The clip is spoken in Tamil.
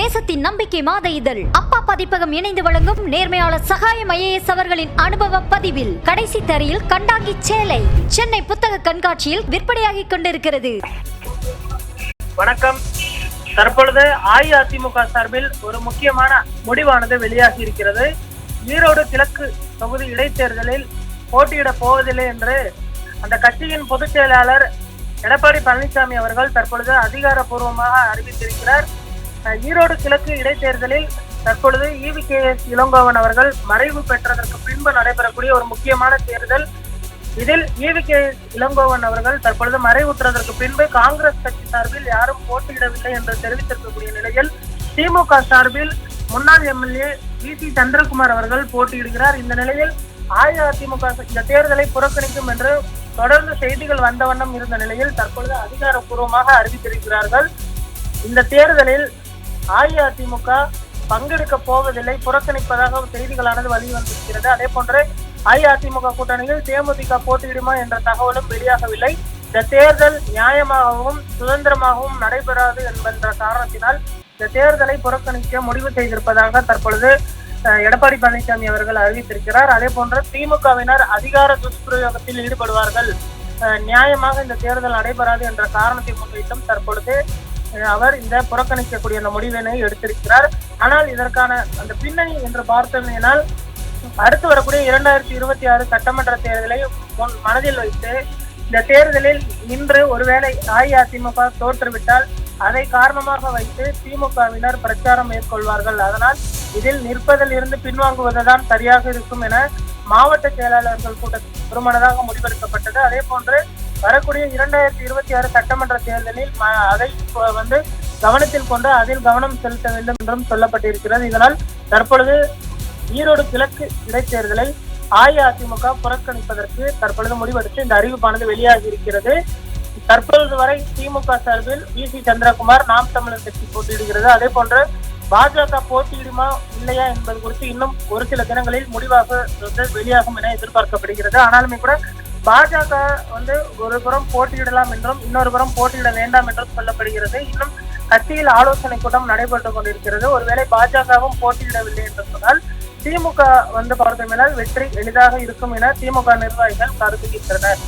தேசத்தின் நம்பிக்கை மாத இதழ் அப்பா பதிப்பகம் இணைந்து வழங்கும் நேர்மையாளர் சகாயம் IAS அவர்களின் அனுபவ பதிவில் கடைசி தரையில் கண்டாங்கி சேலை சென்னை புத்தக கண்காட்சியில் விற்பனையாகிக் கொண்டிருக்கிறது. வணக்கம். தற்பொழுது அஇஅதிமுக சார்பில் ஒரு முக்கியமான முடிவானது வெளியாகி இருக்கிறது. ஈரோடு கிழக்கு தொகுதி இடைத்தேர்தலில் போட்டியிட போவதில்லை என்று அந்த கட்சியின் பொதுச் செயலாளர் எடப்பாடி பழனிசாமி அவர்கள் தற்பொழுது அதிகாரப்பூர்வமாக அறிவித்திருக்கிறார். ஈரோடு கிழக்கு இடைத்தேர்தலில் தற்பொழுது EVKS இளங்கோவன் அவர்கள் மறைவு பெற்றதற்கு பின்பு நடைபெறக்கூடிய ஒரு முக்கியமான தேர்தல். இதில் EVKS இளங்கோவன் அவர்கள் தற்பொழுது மறைவுற்றதற்கு பின்பு காங்கிரஸ் கட்சி சார்பில் யாரும் போட்டியிடவில்லை என்று தெரிவித்திருக்கக்கூடிய நிலையில் திமுக சார்பில் முன்னாள் MLA VC சந்திரகுமார் அவர்கள் போட்டியிடுகிறார். இந்த நிலையில் அஇஅதிமுக இந்த தேர்தலை புறக்கணிக்கும் என்று தொடர்ந்து செய்திகள் வந்த வண்ணம் இருந்த நிலையில் தற்பொழுது அதிகாரப்பூர்வமாக அறிவித்திருக்கிறார்கள். இந்த தேர்தலில் அஇஅதிமுக பங்கெடுக்க போவதில்லை, புறக்கணிப்பதாக செய்திகளானது வெளிவந்திருக்கிறது. அதே போன்று அஇஅதிமுக கூட்டணியில் தேமுதிக போட்டியிடுமா என்ற தகவலும் வெளியாகவில்லை. இந்த தேர்தல் நியாயமாகவும் சுதந்திரமாகவும் நடைபெறாது என்கின்ற காரணத்தினால் இந்த தேர்தலை புறக்கணிக்க முடிவு செய்திருப்பதாக தற்பொழுது எடப்பாடி பழனிசாமி அவர்கள் அறிவித்திருக்கிறார். அதே போன்று திமுகவினர் அதிகார துஷ்பிரயோகத்தில் ஈடுபடுவார்கள், நியாயமாக இந்த தேர்தல் நடைபெறாது என்ற காரணத்தை முன்வைத்தும் தற்பொழுது அவர் இந்த புறக்கணிக்கக்கூடிய அந்த முடிவினை எடுத்திருக்கிறார். ஆனால் இதற்கான அந்த பின்னணி என்று பார்த்தோம்னால் அடுத்து வரக்கூடிய 2026 சட்டமன்ற தேர்தலை மனதில் வைத்து இந்த தேர்தலில் இன்று ஒருவேளை அஇஅதிமுக தோற்றுவிட்டால் அதை காரணமாக வைத்து திமுகவினர் பிரச்சாரம் மேற்கொள்வார்கள். அதனால் இதில் நிற்பதில் இருந்து பின்வாங்குவதுதான் சரியாக இருக்கும் என மாவட்ட செயலாளர்கள் கூட்டத்தில் ஒருமனதாக முடிவெடுக்கப்பட்டது. அதே போன்று வரக்கூடிய 2026 சட்டமன்ற தேர்தலில் அதை கவனத்தில் கொண்டு அதில் கவனம் செலுத்த வேண்டும் என்றும் சொல்லப்பட்டிருக்கிறது. இதனால் தற்பொழுது ஈரோடு கிழக்கு இடைத்தேர்தலை அஇஅதிமுக புறக்கணிப்பதற்கு தற்பொழுது முடிவெடுத்து இந்த அறிவிப்பானது வெளியாகி இருக்கிறது. தற்பொழுது வரை திமுக சார்பில் VC சந்திரகுமார் நாம் தமிழர் கட்சி போட்டியிடுகிறது. அதே போன்று பாஜக போட்டியிடுமா இல்லையா என்பது குறித்து இன்னும் ஒரு சில தினங்களில் முடிவாக வெளியாகும் என எதிர்பார்க்கப்படுகிறது. ஆனாலுமே கூட பாஜக ஒரு புறம் போட்டியிடலாம் என்றும் இன்னொரு புறம் போட்டியிட வேண்டாம் என்றும் சொல்லப்படுகிறது. இன்னும் கட்சியில் ஆலோசனை கூட்டம் நடைபெற்றுக் கொண்டிருக்கிறது. ஒருவேளை பாஜகவும் போட்டியிடவில்லை என்று சொன்னால் திமுக பார்த்தோம்னால் வெற்றி எளிதாக இருக்கும் என திமுக நிர்வாகிகள் கருதுகின்றனர்.